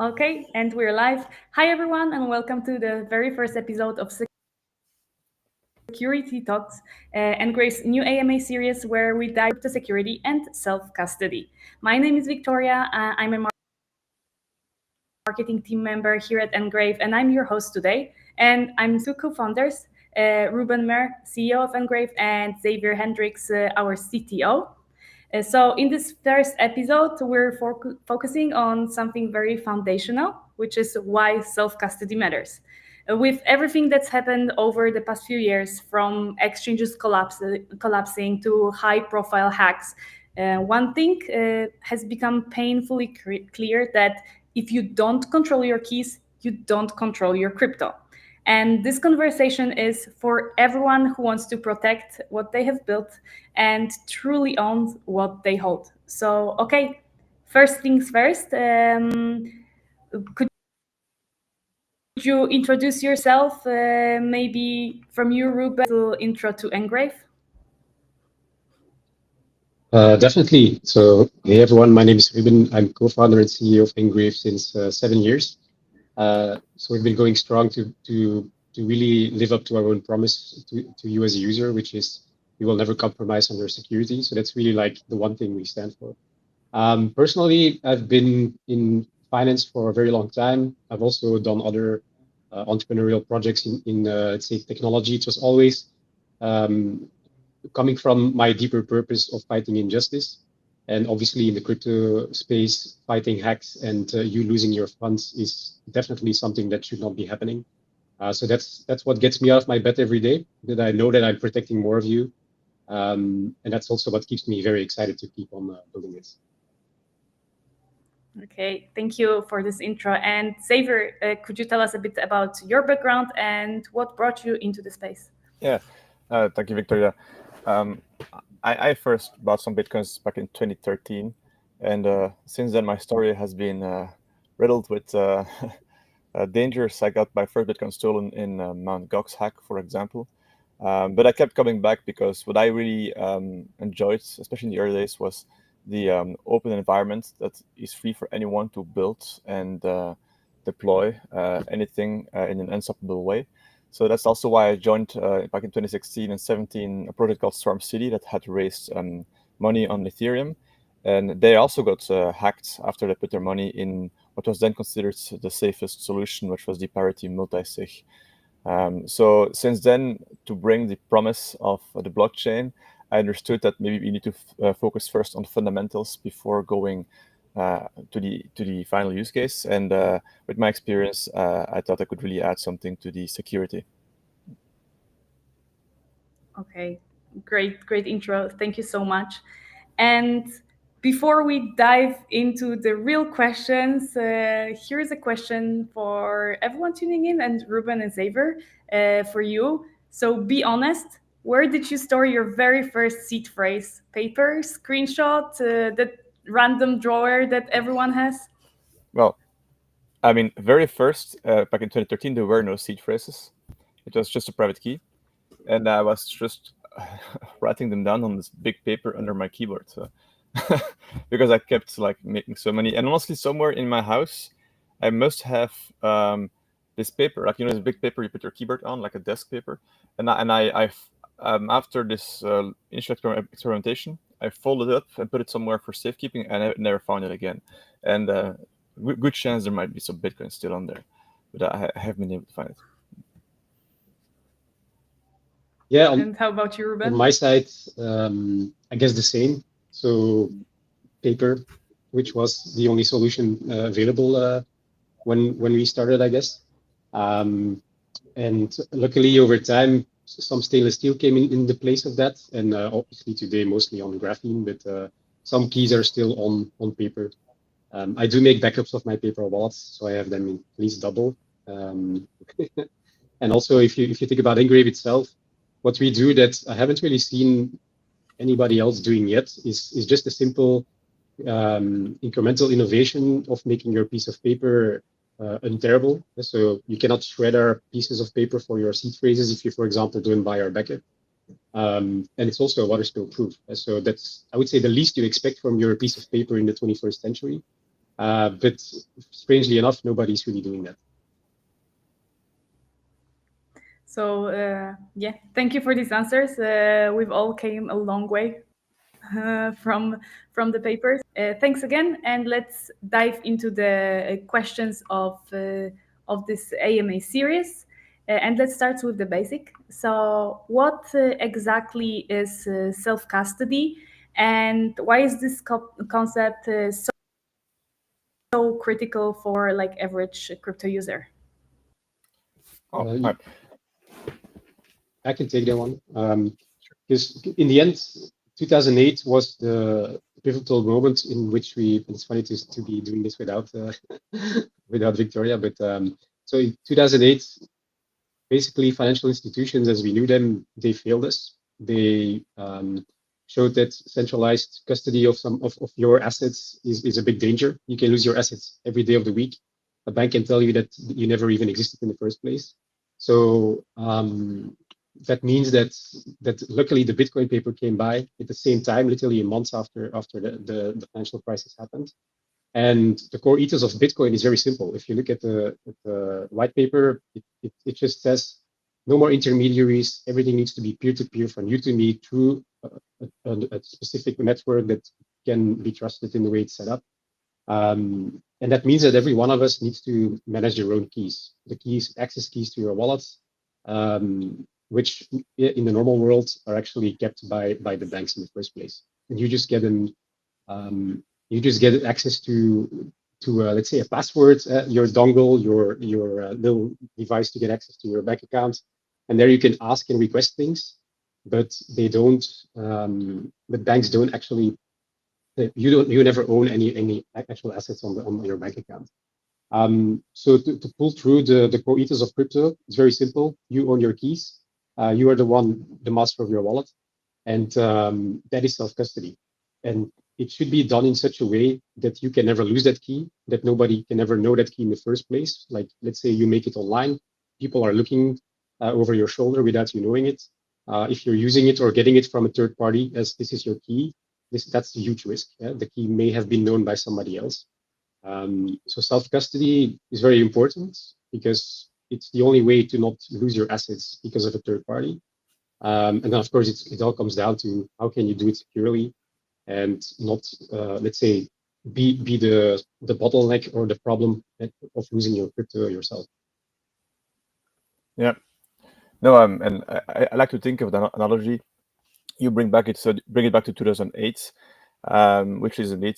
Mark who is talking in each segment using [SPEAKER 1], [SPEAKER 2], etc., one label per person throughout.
[SPEAKER 1] Okay, and we're live. Hi, everyone, and welcome to the very first episode of Security Talks, NGRAVE's new AMA series where we dive into security and self custody. My name is Victoria. I'm a marketing team member here at NGRAVE, and I'm your host today. And I'm two co founders, Ruben, Merre, CEO of NGRAVE, and Xavier, Hendrickx, our CTO. So, in this first episode, we're focusing on something very foundational, which is why self custody matters. With everything that's happened over the past few years, from exchanges collapsing to high profile hacks, one thing has become painfully clear that if you don't control your keys, you don't control your crypto. And this conversation is for everyone who wants to protect what they have built and truly owns what they hold. So, okay, first things first, could you introduce yourself? Maybe from you, Ruben, a little intro to NGRAVE?
[SPEAKER 2] Definitely. So, hey everyone, my name is Ruben. I'm co-founder and CEO of NGRAVE since 7 years. So we've been going strong to really live up to our own promise to you as a user, which is we will never compromise on your security. So that's really like the one thing we stand for. Personally, I've been in finance for a very long time. I've also done other entrepreneurial projects in let's say technology. It was always um, coming from my deeper purpose of fighting injustice. And obviously, in the crypto space, fighting hacks and you losing your funds is definitely something that should not be happening. So that's what gets me out of my bed every day. That I know that I'm protecting more of you, and that's also what keeps me very excited to keep on building this.
[SPEAKER 1] Okay, thank you for this intro. And Xavier, could you tell us a bit about your background and what brought you into the space?
[SPEAKER 3] Yeah, thank you, Victoria. Um, I first bought some Bitcoins back in 2013, and since then my story has been riddled with dangers. I got my first Bitcoin stolen in Mount Gox hack, for example. But I kept coming back because what I really enjoyed, especially in the early days, was the open environment that is free for anyone to build and deploy anything in an unstoppable way. So that's also why I joined back in 2016 and 17 a project called Storm City that had raised money on Ethereum. And they also got hacked after they put their money in what was then considered the safest solution, which was the parity multisig. So since then, to bring the promise of the blockchain, I understood that maybe we need to focus first on fundamentals before going to the final use case. And with my experience, I thought I could really add something to the security.
[SPEAKER 1] Okay, great intro. Thank you so much. And before we dive into the real questions, here's a question for everyone tuning in, and Ruben and Xavier, for you. So be honest, where did you store your very first seed phrase? Paper, screenshot, that random drawer that everyone has?
[SPEAKER 3] Well, I mean, very first, back in 2013, there were no seed phrases. It was just a private key. And I was just writing them down on this big paper under my keyboard. So because I kept like making so many, and honestly, somewhere in my house, I must have this paper, like this big paper you put your keyboard on, like a desk paper. And after this initial experimentation, I folded it up and put it somewhere for safekeeping, and I never found it again. And good chance there might be some Bitcoin still on there, but I haven't been able to find it.
[SPEAKER 2] Yeah,
[SPEAKER 1] And how about you,
[SPEAKER 2] on
[SPEAKER 1] Ruben?
[SPEAKER 2] my side, I guess the same. So paper, which was the only solution available when we started, I guess. Um, and luckily, over time, some stainless steel came in the place of that, and obviously today mostly on graphene, but some keys are still on paper. I do make backups of my paper wallets, so I have them in at least double. Um, and also, if you think about NGRAVE itself, what we do that I haven't really seen anybody else doing yet is just a simple incremental innovation of making your piece of paper unterrible. So you cannot shred our pieces of paper for your seed phrases if you, for example, don't buy our backup. And it's also water spill proof. So that's, I would say, the least you expect from your piece of paper in the 21st century. But strangely enough, nobody's really doing that.
[SPEAKER 1] So yeah, thank you for these answers. We've all came a long way from the papers. Thanks again, and let's dive into the questions of this AMA series. And let's start with the basic. So, what exactly is self custody, and why is this concept so critical for like average crypto user?
[SPEAKER 2] Uh, I can take that one. Because in the end, 2008 was the pivotal moment in which it's funny to be doing this without without Victoria, but so in 2008, basically financial institutions as we knew them, they failed us. They showed that centralized custody of of your assets is a big danger. You can lose your assets every day of the week. A bank can tell you that you never even existed in the first place. So that means that luckily the Bitcoin paper came by at the same time, literally a month after the financial crisis happened. And the core ethos of Bitcoin is very simple. If you look at the white paper, it just says no more intermediaries. Everything needs to be peer-to-peer from you to me through a specific network that can be trusted in the way it's set up. And that means that every one of us needs to manage their own keys. The keys, access keys to your wallets, which in the normal world are actually kept by the banks in the first place. And you just get you just get access to let's say a password, your dongle, your little device to get access to your bank account, and there you can ask and request things, but they don't. But banks don't actually. You never own any actual assets on your bank account. So to pull through the core ethos of crypto, it's very simple. You own your keys. You are the master of your wallet, and that is self-custody. And it should be done in such a way that you can never lose that key, that nobody can ever know that key in the first place. Like, let's say you make it online, people are looking over your shoulder without you knowing it. If you're using it or getting it from a third party as this is your key, that's a huge risk. Yeah? The key may have been known by somebody else. So self-custody is very important because it's the only way to not lose your assets because of a third party. And then, of course, it all comes down to how can you do it securely and not, let's say, be the bottleneck or the problem of losing your crypto yourself.
[SPEAKER 3] Yeah. No, and I like to think of the analogy. You bring back bring it back to 2008, which is indeed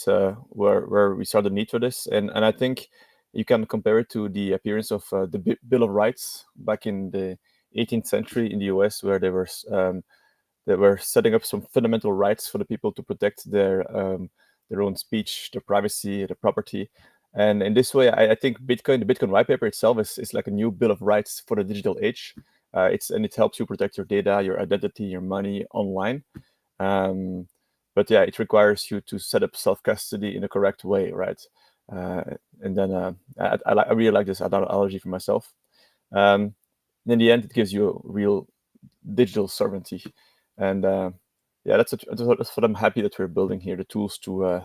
[SPEAKER 3] where we saw the need for this, and I think you can compare it to the appearance of the Bill of Rights back in the 18th century in the US, where they were setting up some fundamental rights for the people to protect their own speech, their privacy, their property. And in this way, I think the Bitcoin white paper itself is like a new Bill of Rights for the digital age. It helps you protect your data, your identity, your money online. But yeah, it requires you to set up self-custody in a correct way, right? And then I really like this analogy for myself. In the end, it gives you real digital sovereignty, and yeah, that's what I'm happy that we're building here, the tools to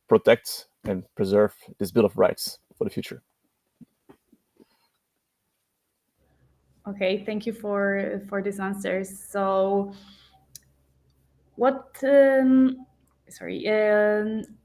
[SPEAKER 3] protect and preserve this Bill of Rights for the future.
[SPEAKER 1] Okay, thank you for these answers. So, what?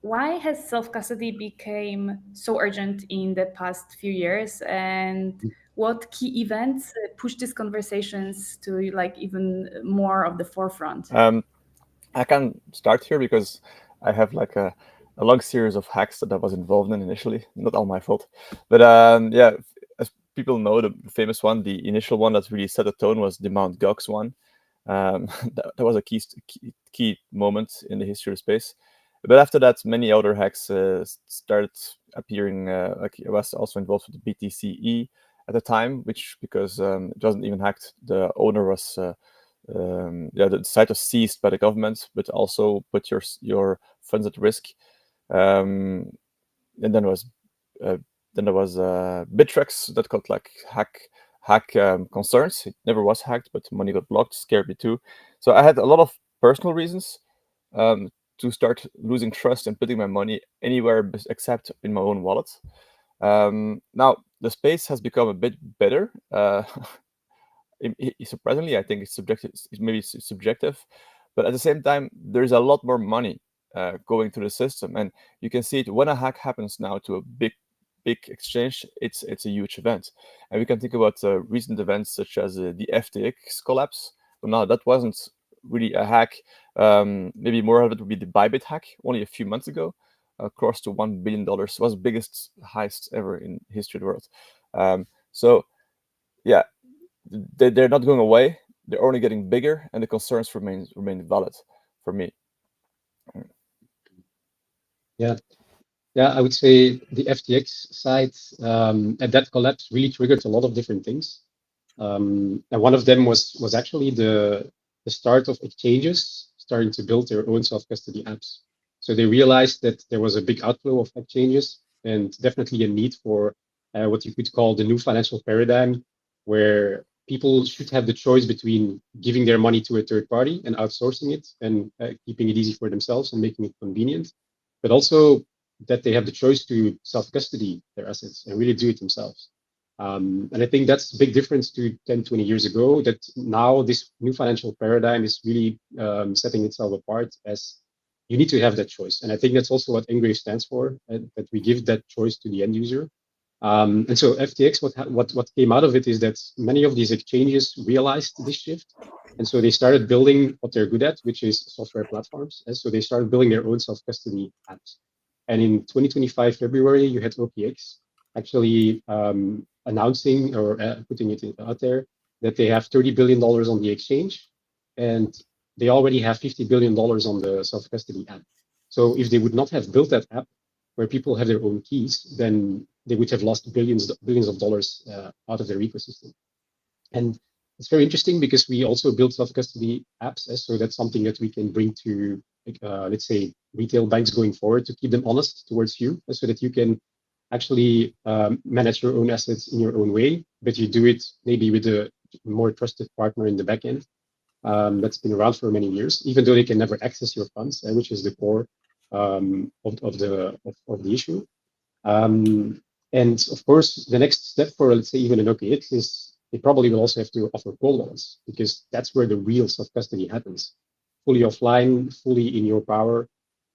[SPEAKER 1] Why has self custody become so urgent in the past few years, and what key events push these conversations to like even more of the forefront?
[SPEAKER 3] I can start here because I have like a long series of hacks that I was involved in initially. Not all my fault, but yeah, as people know, the famous one, the initial one that really set the tone was the Mount Gox one. That was a key moment in the history of space. But after that, many other hacks started appearing. Like I was also involved with the BTCE at the time, which because it wasn't even hacked, the owner was the site was seized by the government, but also put your funds at risk. And then there was Bittrex that got like hack concerns. It never was hacked, but money got blocked. Scared me too. So I had a lot of personal reasons to start losing trust and putting my money anywhere except in my own wallet. Now the space has become a bit better. Surprisingly, I think it's subjective. Maybe it's subjective, but at the same time, there's a lot more money going through the system, and you can see it when a hack happens now to a big exchange. It's a huge event, and we can think about recent events such as the FTX collapse. But now that wasn't really a hack. Maybe more of it would be the Bybit hack only a few months ago, close to $1 billion. Was the biggest heist ever in history of the world. So yeah, they're not going away. They're only getting bigger, and the concerns remain valid for me.
[SPEAKER 2] Yeah. Yeah, I would say the FTX side and that collapse really triggered a lot of different things. And one of them was actually the start of exchanges starting to build their own self-custody apps. So they realized that there was a big outflow of exchanges and definitely a need for what you could call the new financial paradigm, where people should have the choice between giving their money to a third party and outsourcing it and keeping it easy for themselves and making it convenient, but also that they have the choice to self-custody their assets and really do it themselves. And I think that's a big difference to 10, 20 years ago, that now this new financial paradigm is really setting itself apart as you need to have that choice. And I think that's also what NGRAVE stands for, that we give that choice to the end user. And so FTX, what came out of it is that many of these exchanges realized this shift. And so they started building what they're good at, which is software platforms. And so they started building their own self-custody apps. And in 2025 February, you had OKX actually announcing or putting it out there that they have $30 billion on the exchange, and they already have $50 billion on the self-custody app. So if they would not have built that app where people have their own keys, then they would have lost billions of dollars out of their ecosystem. And it's very interesting because we also build self-custody apps, so that's something that we can bring to, let's say, retail banks going forward to keep them honest towards you, so that you can actually manage your own assets in your own way, but you do it maybe with a more trusted partner in the backend that's been around for many years, even though they can never access your funds, which is the core of the issue. And of course, the next step for, let's say, even an OKX is they probably will also have to offer cold wallets, because that's where the real self-custody happens, fully offline, fully in your power.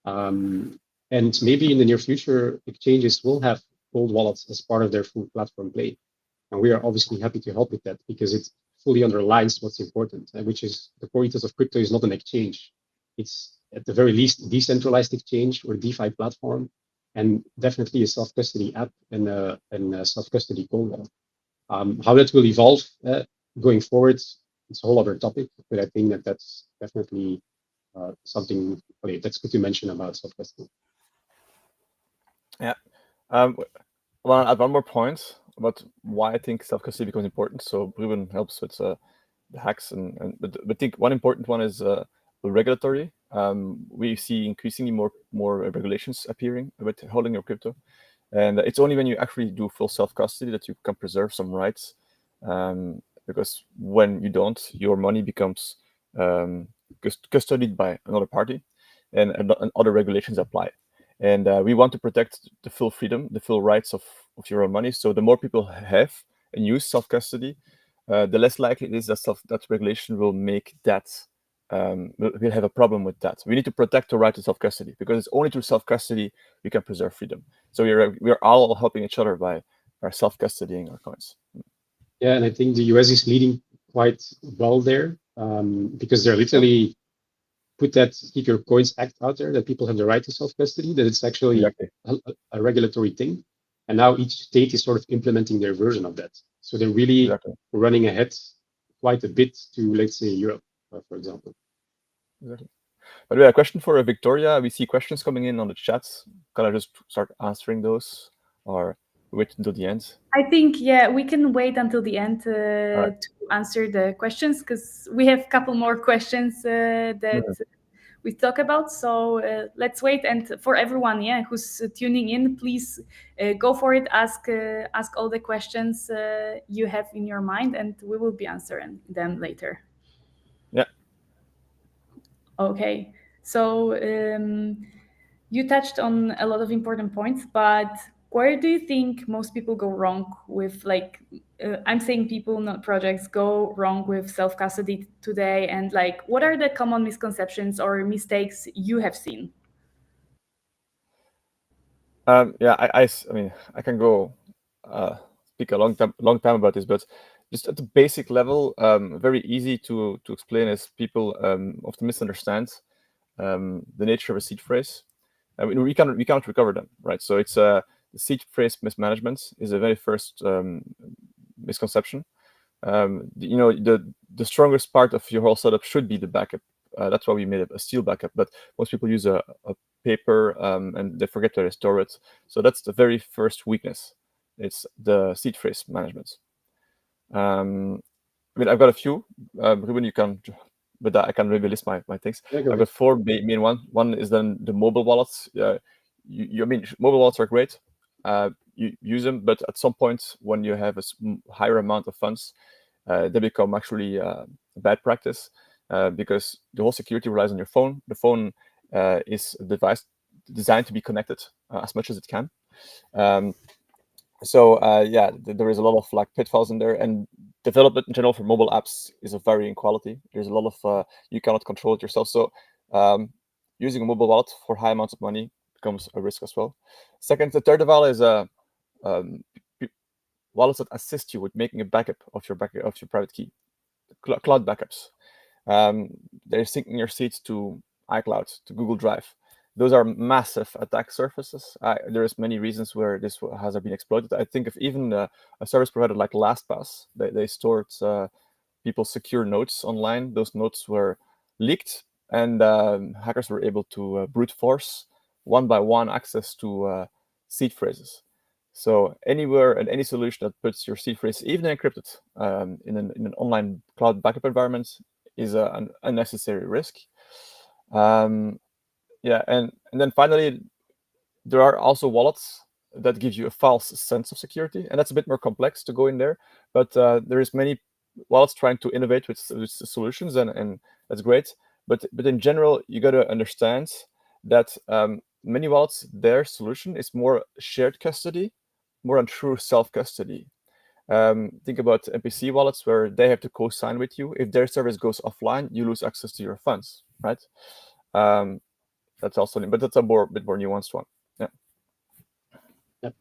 [SPEAKER 2] And maybe in the near future, exchanges will have cold wallets as part of their full platform play. And we are obviously happy to help with that, because it fully underlines what's important, which is the core ethos of crypto is not an exchange. It's at the very least decentralized exchange or DeFi platform, and definitely a self-custody app and a self-custody cold wallet. How that will evolve going forward, it's a whole other topic, but I think that that's definitely something that's good to mention about self-custody.
[SPEAKER 3] Yeah. I want to add one more point about why I think self-custody becomes important. So Ruben helps with the hacks, but I think one important one is regulatory. We see increasingly more regulations appearing about holding your crypto, and it's only when you actually do full self-custody that you can preserve some rights. Because when you don't, your money becomes custodied by another party, and other regulations apply. And we want to protect the full freedom, the full rights of your own money. So the more people have and use self-custody, the less likely it is that regulation will make that, we'll have a problem with that. We need to protect the right to self-custody, because it's only through self-custody we can preserve freedom. So we are all helping each other by our self-custodying our coins.
[SPEAKER 2] Yeah, and I think the US is leading quite well there, because they're literally put that Keep Your Coins Act out there, that people have the right to self-custody, that it's actually a regulatory thing. And now each state is sort of implementing their version of that. So they're really running ahead quite a bit to, let's say, Europe, for example.
[SPEAKER 3] Exactly. But we have a question for Victoria. We see questions coming in on the chats. Can I just start answering those, or wait until the end?
[SPEAKER 1] I think, yeah, we can wait until the end to answer the questions, because we have a couple more questions that we talk about. So let's wait. And for everyone, who's tuning in, please go for it. Ask all the questions you have in your mind, and we will be answering them later.
[SPEAKER 3] Yeah.
[SPEAKER 1] Okay. So you touched on a lot of important points, but where do you think most people go wrong with, like, I'm saying people, not projects, go wrong with self-custody today? And like, what are the common misconceptions or mistakes you have seen?
[SPEAKER 3] Yeah, I mean, I can go speak a long time about this, but just at the basic level, very easy to explain is people often misunderstand the nature of a seed phrase. I mean, we can't recover them, right? So it's the seed phrase mismanagement is a very first misconception. The strongest part of your whole setup should be the backup. That's why we made a steel backup. But most people use a paper and they forget to restore it. So that's the very first weakness. It's the seed phrase management. I mean, I've got a few. Ruben, you can, but I can maybe list my things. I've got four main ones. One is then the mobile wallets. I mean, mobile wallets are great. You use them, but at some point when you have a higher amount of funds, they become actually a bad practice because the whole security relies on your phone. The phone is a device designed to be connected as much as it can. Yeah, there is a lot of like pitfalls in there, and development in general for mobile apps is of varying quality. There's a lot of you cannot control it yourself. So using a mobile wallet for high amounts of money becomes a risk as well. Second, the third of all is wallets that assist you with making a backup of your private key, cloud backups. They're syncing your seeds to iCloud, to Google Drive. Those are massive attack surfaces. There's many reasons where this has been exploited. I think of even a service provider like LastPass, they stored people's secure notes online. Those notes were leaked, and hackers were able to brute force one by one access to seed phrases. So anywhere and any solution that puts your seed phrase, even encrypted, in an online cloud backup environment is an unnecessary risk. Yeah, and then finally, there are also wallets that give you a false sense of security, and that's a bit more complex to go in there. But there is many wallets trying to innovate with solutions, and that's great. But in general, you got to understand that many wallets, their solution is more shared custody, more on true self-custody. Think about NPC wallets where they have to co-sign with you. If their service goes offline, you lose access to your funds, right? That's also, but that's a bit more nuanced one. Yeah.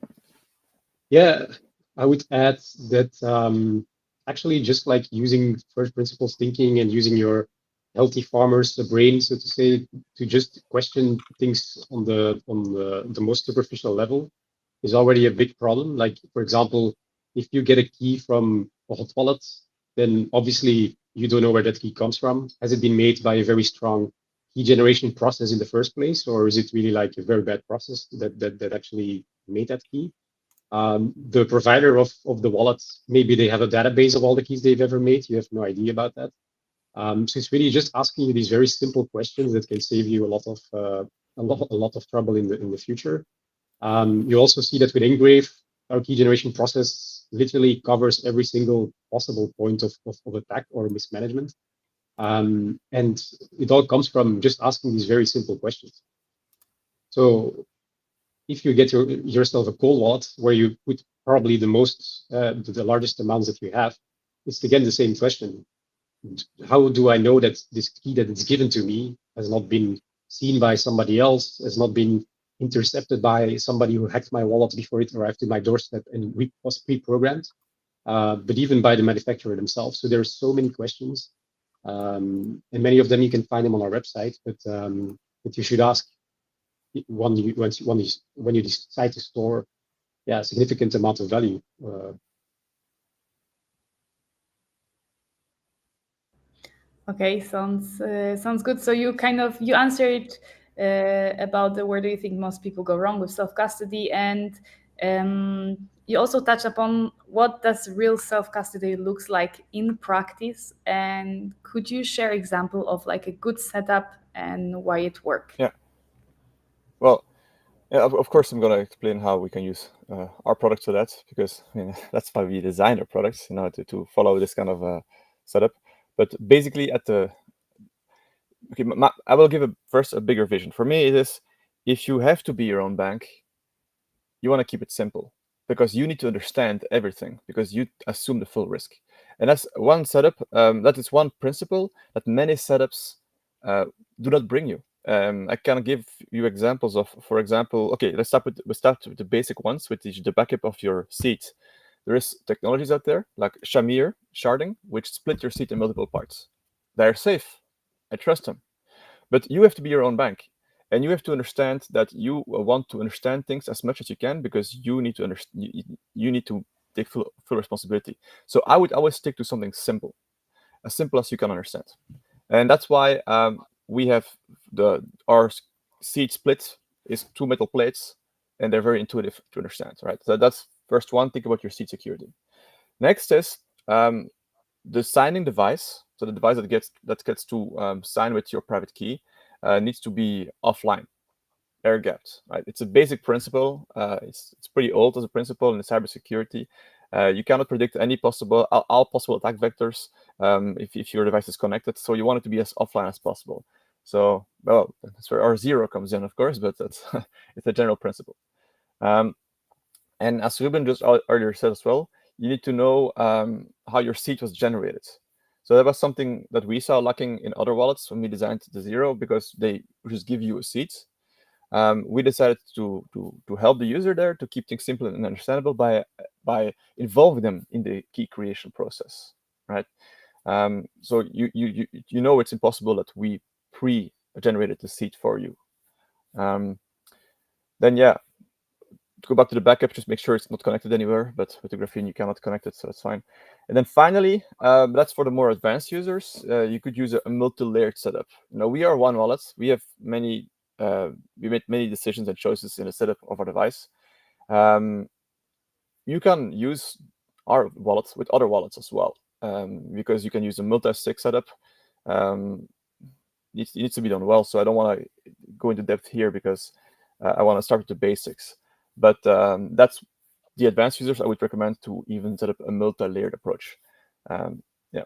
[SPEAKER 2] Yeah, I would add that actually just like using first principles thinking and using your healthy farmer's brain, so to say, to just question things on the most superficial level is already a big problem. Like, for example, if you get a key from a hot wallet, then obviously you don't know where that key comes from. Has it been made by a very strong key generation process in the first place, or is it really like a very bad process that actually made that key? The provider of the wallet, maybe they have a database of all the keys they've ever made. You have no idea about that. So it's really just asking you these very simple questions that can save you a lot of trouble in the future. You also see that with NGRAVE, our key generation process literally covers every single possible point of attack or mismanagement. And it all comes from just asking these very simple questions. So if you get yourself a cold wallet where you put probably the largest amounts that you have, it's again the same question. How do I know that this key that is given to me has not been seen by somebody else, has not been intercepted by somebody who hacked my wallet before it arrived to my doorstep and was pre-programmed, but even by the manufacturer themselves. So there's so many questions, and many of them you can find them on our website, but you should ask when you decide to store a significant amount of value.
[SPEAKER 1] Okay, sounds good. So you answered about where do you think most people go wrong with self-custody, and you also touched upon what does real self-custody looks like in practice. And could you share example of like a good setup and why it worked?
[SPEAKER 3] Yeah. Well, yeah, of course, I'm going to explain how we can use our product to that, because I mean, that's why we designed our products, to follow this kind of setup. But basically, okay, I will give first a bigger vision. For me, it is, if you have to be your own bank, you want to keep it simple, because you need to understand everything, because you assume the full risk. And that's one setup, that is one principle that many setups do not bring you. I can give you examples of, for example, okay, let's start with the basic ones, with the backup of your seat. There is technologies out there like Xavier sharding, which split your seat in multiple parts. They're safe. I trust them. But you have to be your own bank, and you have to understand that you want to understand things as much as you can, because you need to understand. You need to take full responsibility. So I would always stick to something simple, as simple as you can understand, and that's why we have our seat split is 2 metal plates, and they're very intuitive to understand. Right. So that's first one. Think about your seat security. Next is the signing device. So the device that gets to sign with your private key needs to be offline, air gapped. Right? It's a basic principle. It's pretty old as a principle in cybersecurity. You cannot predict any all possible attack vectors if your device is connected. So you want it to be as offline as possible. So, well, that's where our zero comes in, of course, but that's it's a general principle. And as Ruben just earlier said as well, you need to know how your seed was generated. So that was something that we saw lacking in other wallets when we designed the Zero, because they just give you a seed. We decided to help the user there, to keep things simple and understandable by involving them in the key creation process, right? So you know it's impossible that we pre-generated the seed for you. Then yeah, to go back to the backup, just make sure it's not connected anywhere, but with the Graphene you cannot connect it, so that's fine. And then finally, that's for the more advanced users, you could use a multi-layered setup. Now, we are one wallet. We have many, we made many decisions and choices in the setup of our device. You can use our wallets with other wallets as well, because you can use a multi-sig setup. It needs to be done well, so I don't want to go into depth here, because I want to start with the basics. But that's the advanced users. I would recommend to even set up a multi-layered approach.
[SPEAKER 2] Yeah,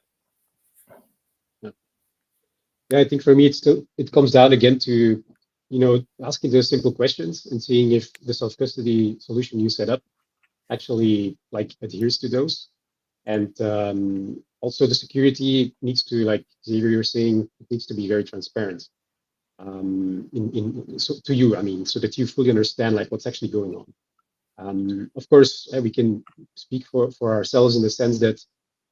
[SPEAKER 2] I think for me, it comes down again to, asking those simple questions and seeing if the self-custody solution you set up actually adheres to those. And also the security needs to, like Xavier, you're saying, it needs to be very transparent so to you, I mean, so that you fully understand what's actually going on. Of course, we can speak for ourselves in the sense that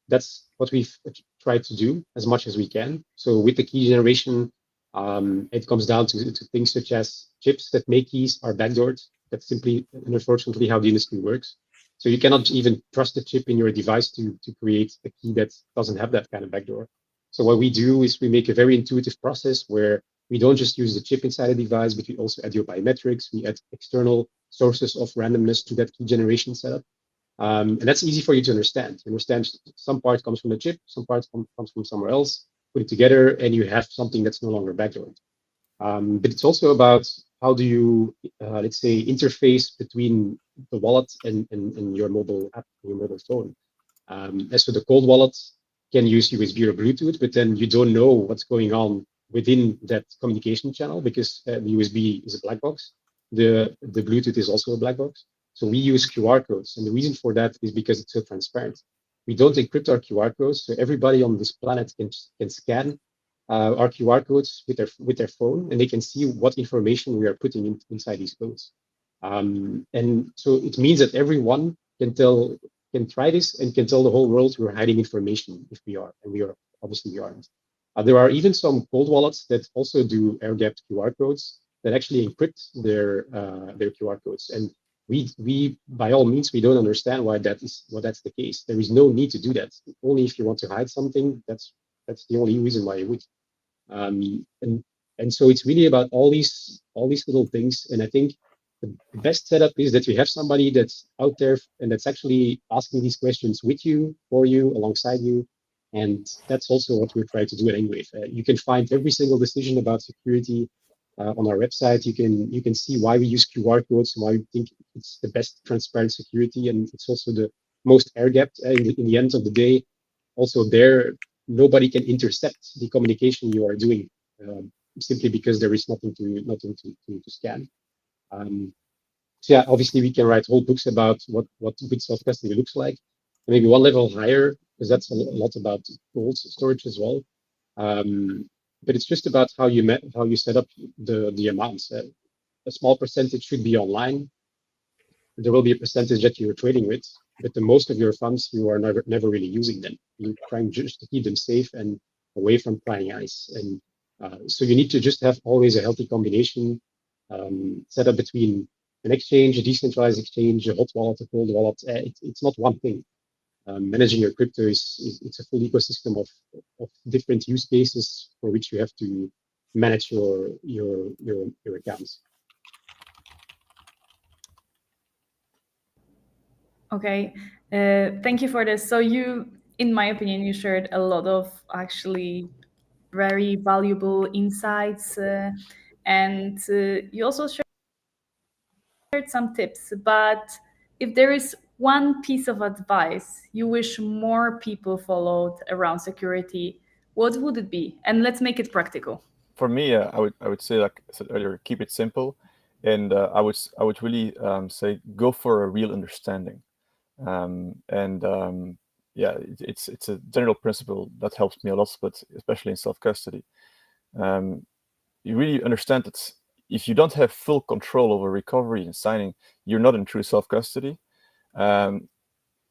[SPEAKER 2] that's what we've tried to do as much as we can. So with the key generation, it comes down to things such as chips that make keys are backdoored. That's simply, unfortunately, how the industry works. So you cannot even trust the chip in your device to create a key that doesn't have that kind of backdoor. So what we do is we make a very intuitive process where we don't just use the chip inside a device, but we also add your biometrics. We add external sources of randomness to that key generation setup. And that's easy for you to understand. You understand some part comes from the chip, some part comes from somewhere else, put it together, and you have something that's no longer backdoored. But it's also about how do you, let's say, interface between the wallet and your mobile app, your mobile phone. As for the cold wallet, can use USB or Bluetooth, but then you don't know what's going on within that communication channel, because the USB is a black box. The Bluetooth is also a black box. So we use QR codes. And the reason for that is because it's so transparent. We don't encrypt our QR codes, so everybody on this planet can scan our QR codes with their phone, and they can see what information we are putting inside these codes. And so it means that everyone can try this and can tell the whole world we're hiding information if we are, and we are, obviously we aren't. There are even some cold wallets that also do air-gapped QR codes that actually encrypt their QR codes. And we by all means, we don't understand why that's the case. There is no need to do that. Only if you want to hide something, that's the only reason why you would. And so it's really about all these little things. And I think the best setup is that you have somebody that's out there and that's actually asking these questions with you, for you, alongside you. And that's also what we're trying to do at NGRAVE. You can find every single decision about security on our website. You can see why we use QR codes and why we think it's the best transparent security, and it's also the most air-gapped. In the end of the day, also there, nobody can intercept the communication you are doing simply because there is nothing to scan. So yeah, obviously we can write whole books about what good self-custody looks like. And maybe one level higher, because that's a lot about cold storage as well. But it's just about how you set up the amounts. A small percentage should be online. There will be a percentage that you're trading with, but the most of your funds you are never really using them. You're trying just to keep them safe and away from prying eyes. And so you need to just have always a healthy combination set up between an exchange, a decentralized exchange, a hot wallet, a cold wallet. It's not one thing. Managing your crypto it's a full ecosystem of different use cases for which you have to manage your accounts.
[SPEAKER 1] Okay, thank you for this. So you, in my opinion, you shared a lot of actually very valuable insights, and you also shared some tips. But if there is one piece of advice you wish more people followed around security, what would it be? And let's make it practical.
[SPEAKER 3] For me, I would say, like I said earlier, keep it simple, and I would really say go for a real understanding, and yeah, it's a general principle that helps me a lot, but especially in self custody. You really understand that if you don't have full control over recovery and signing, you're not in true self custody. And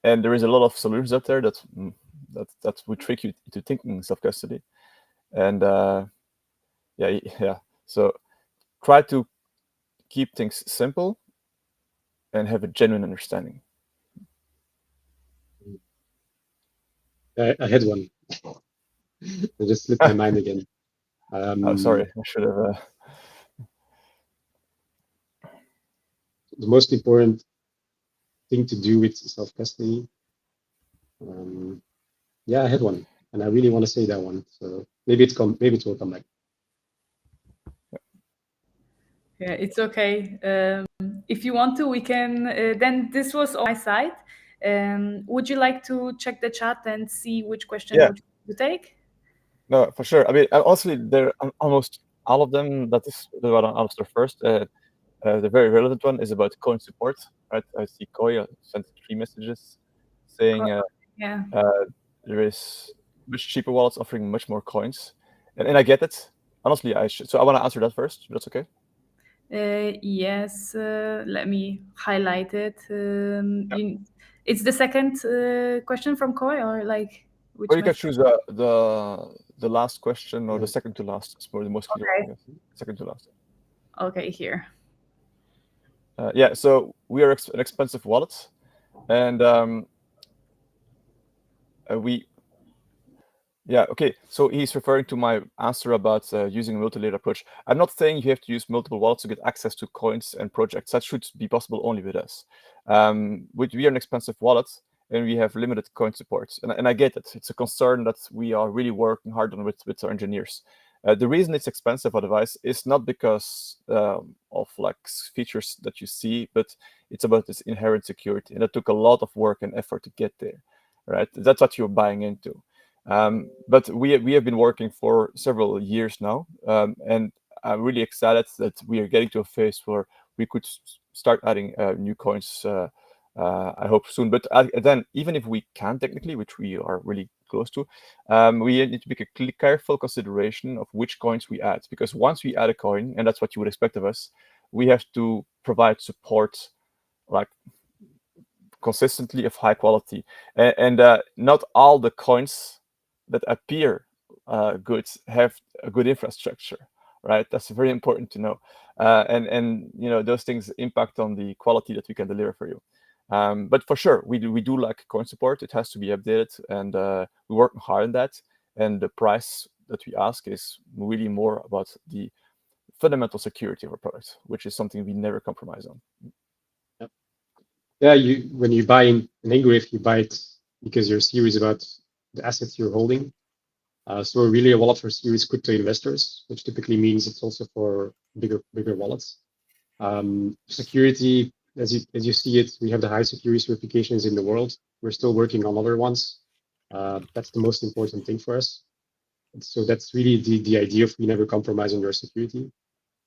[SPEAKER 3] there is a lot of solutions out there that would trick you into thinking self custody. And yeah. So try to keep things simple and have a genuine understanding.
[SPEAKER 2] I had one. I just slipped my mind again.
[SPEAKER 3] Sorry, I should have.
[SPEAKER 2] The most important thing to do with self-custody. Yeah, I had one, and I really want to say that one. So maybe it will come back.
[SPEAKER 1] Yeah, it's okay. If you want to, we can. Then this was on my side. Would you like to check the chat and see which question would you take?
[SPEAKER 3] No, for sure. I mean, honestly, they're almost all of them. That is what I'll answer first. The very relevant one is about coin support. Right? I see Koi sent 3 messages saying
[SPEAKER 1] Yeah.
[SPEAKER 3] there is much cheaper wallets offering much more coins, and I get it. Honestly, so I want to answer that first. That's okay.
[SPEAKER 1] Yes. Let me highlight it. It's the second question from Koi, or like which?
[SPEAKER 3] Or you can choose the last question or the second to last. It's the most clear.
[SPEAKER 1] Okay.
[SPEAKER 3] I guess. Second to last.
[SPEAKER 1] Okay, here.
[SPEAKER 3] Yeah, so we are an expensive wallet, and yeah, okay. So he's referring to my answer about using a multi-layer approach. I'm not saying you have to use multiple wallets to get access to coins and projects. That should be possible only with us. We are an expensive wallet, and we have limited coin support. And I get it. It's a concern that we are really working hard on with our engineers. The reason it's expensive, our device, is not because of like features that you see, but it's about this inherent security. And it took a lot of work and effort to get there, right? That's what you're buying into. But we have been working for several years now, and I'm really excited that we are getting to a phase where we could start adding new coins. I hope soon. But then, even if we can technically, which we are really close to, we need to make a careful consideration of which coins we add. Because once we add a coin, and that's what you would expect of us, we have to provide support, like consistently of high quality, and not all the coins that appear good have a good infrastructure, right? That's very important to know, and those things impact on the quality that we can deliver for you. But for sure, we do like coin support. It has to be updated, and we work hard on that. And the price that we ask is really more about the fundamental security of our product, which is something we never compromise on.
[SPEAKER 2] Yeah, when you buy an NGRAVE, you buy it because you're serious about the assets you're holding. So we're really a wallet for serious crypto investors, which typically means it's also for bigger wallets. Security, as you see it, we have the high security certifications in the world. We're still working on other ones. That's the most important thing for us. So that's really the idea of we never compromise on your security.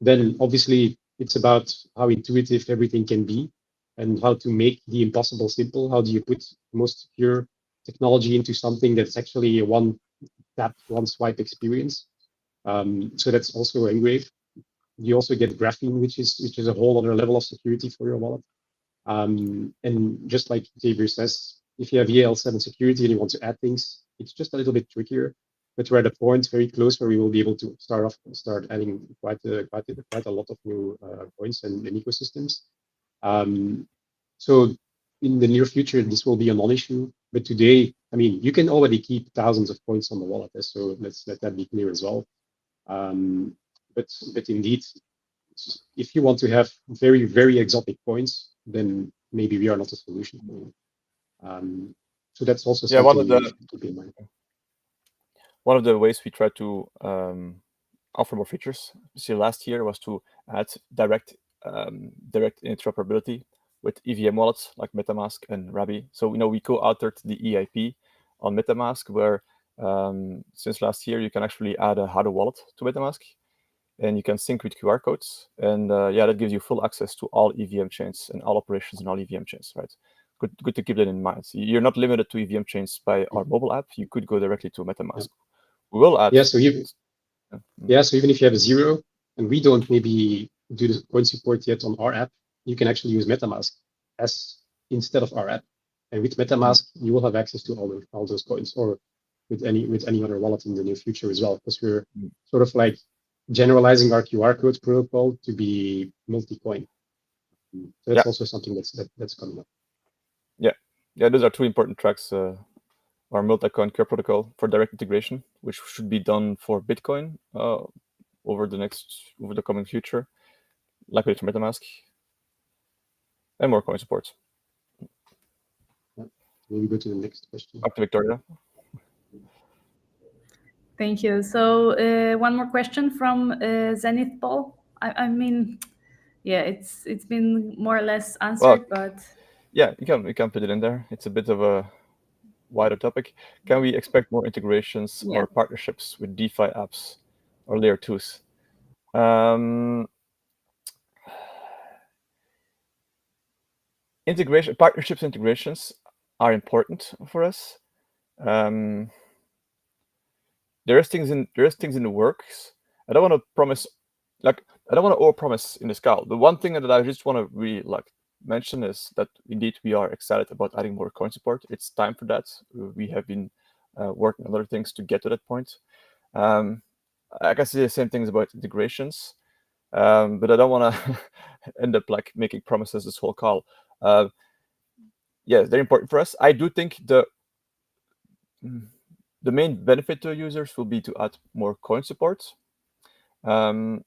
[SPEAKER 2] Then obviously it's about how intuitive everything can be and how to make the impossible simple. How do you put the most secure technology into something that's actually a one tap, one swipe experience? So that's also NGRAVE. You also get graphene, which is a whole other level of security for your wallet. And just like Xavier says, if you have EL7 security and you want to add things, it's just a little bit trickier. But we're at a point very close where we will be able to start adding quite a lot of new coins and ecosystems. So in the near future, this will be a non-issue. But today, I mean, you can already keep thousands of points on the wallet. So let's let that be clear as well. But indeed, if you want to have very, very exotic points, then maybe we are not a solution for you. So that's also something you should keep in mind.
[SPEAKER 3] One of the ways we try to offer more features, see last year, was to add direct interoperability with EVM wallets like MetaMask and Rabi. So we co-authored the EIP on MetaMask, where since last year you can actually add a hardware wallet to MetaMask, and you can sync with QR codes, and that gives you full access to all EVM chains and all operations in all EVM chains, right? Good to keep that in mind. So you're not limited to EVM chains by our mobile app. You could go directly to MetaMask. We will add.
[SPEAKER 2] So even if you have a 0 and we don't maybe do the coin support yet on our app, you can actually use MetaMask as instead of our app. And with MetaMask, you will have access to all those coins, or with any other wallet in the near future as well, because we're sort of like generalizing our QR code protocol to be multi-coin. So that's also something that's coming up.
[SPEAKER 3] Yeah, those are two important tracks. Our multi-coin QR protocol for direct integration, which should be done for Bitcoin over the coming future, likely to MetaMask, and more coin support.
[SPEAKER 2] Maybe go to the next question.
[SPEAKER 3] Back to Victoria.
[SPEAKER 1] Thank you. So one more question from Zenith Ball. I mean, yeah, it's been more or less answered, but
[SPEAKER 3] yeah, you can put it in there. It's a bit of a wider topic. Can we expect more integrations or partnerships with DeFi apps or layer 2s? Integrations are important for us. There is things in the works. I don't want to promise, I don't want to overpromise in this call. The one thing that I just want to really mention is that indeed we are excited about adding more coin support. It's time for that. We have been working on other things to get to that point. I can say the same things about integrations, but I don't want to end up making promises this whole call. They're important for us. I do think the main benefit to users will be to add more coin support. I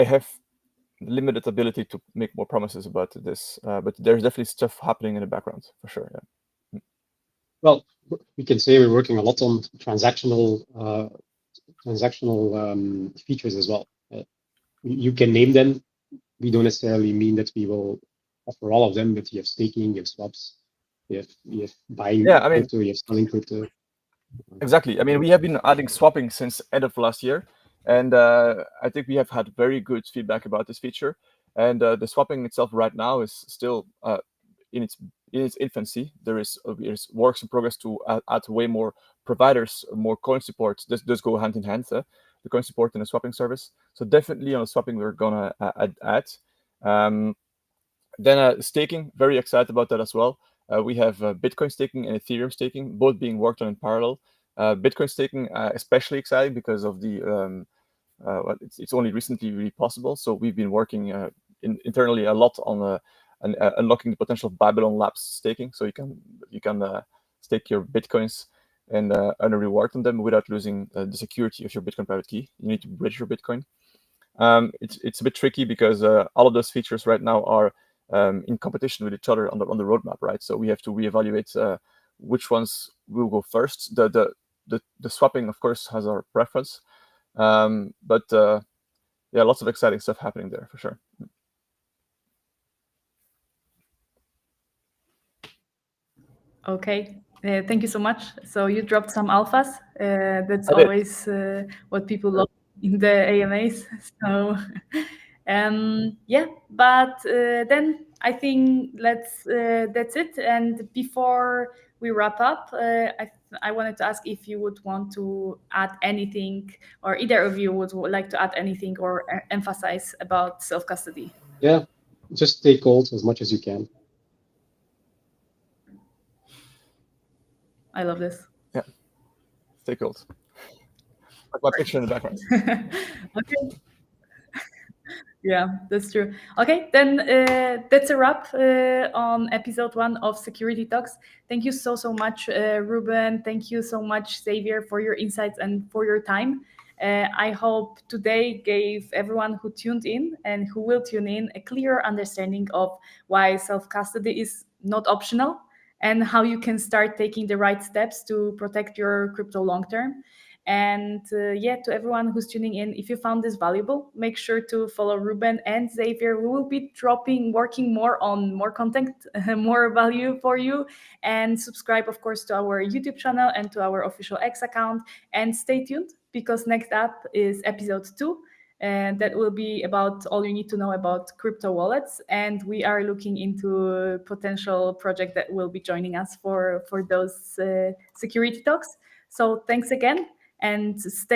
[SPEAKER 3] have limited ability to make more promises about this, but there's definitely stuff happening in the background for sure. Yeah.
[SPEAKER 2] Well, we can say we're working a lot on transactional features as well. You can name them. We don't necessarily mean that we will offer all of them, but you have staking, you have swaps, you have buying crypto, you have selling crypto.
[SPEAKER 3] Exactly. I mean, we have been adding swapping since end of last year, and I think we have had very good feedback about this feature. And the swapping itself right now is still in its infancy. There is works in progress to add way more providers, more coin support. This does go hand in hand, the coin support and the swapping service. So definitely on the swapping we're gonna add. Then staking, very excited about that as well. We have Bitcoin staking and Ethereum staking, both being worked on in parallel. Bitcoin staking especially exciting because of the it's only recently really possible. So we've been working internally a lot on unlocking the potential of Babylon Labs staking. So you can stake your Bitcoins and earn a reward on them without losing the security of your Bitcoin private key. You need to bridge your Bitcoin. It's a bit tricky because all of those features right now are in competition with each other on the roadmap, right? So we have to reevaluate which ones will go first. The swapping, of course, has our preference, but lots of exciting stuff happening there for sure.
[SPEAKER 1] Okay, Thank you so much. So you dropped some alphas. That's
[SPEAKER 3] I did.
[SPEAKER 1] always what people love in the AMAs. So yeah, but then I think that's it. And before we wrap up, I wanted to ask if you would want to add anything, or either of you would like to add anything or emphasize about self custody.
[SPEAKER 2] Yeah, just stay cold as much as you can.
[SPEAKER 1] I love this.
[SPEAKER 3] Yeah, stay cold. Like my picture in the background.
[SPEAKER 1] Okay. Yeah, that's true. Okay, then that's a wrap on episode 1 of Security Talks. Thank you so much, Ruben. Thank you so much, Xavier, for your insights and for your time. I hope today gave everyone who tuned in and who will tune in a clear understanding of why self custody is not optional and how you can start taking the right steps to protect your crypto long term. And yeah, to everyone who's tuning in, if you found this valuable, make sure to follow Ruben and Xavier. We will be working more on more content, more value for you. And subscribe, of course, to our YouTube channel and to our official X account. And stay tuned because next up is episode 2. And that will be about all you need to know about crypto wallets. And we are looking into a potential project that will be joining us for those security talks. So thanks again and stay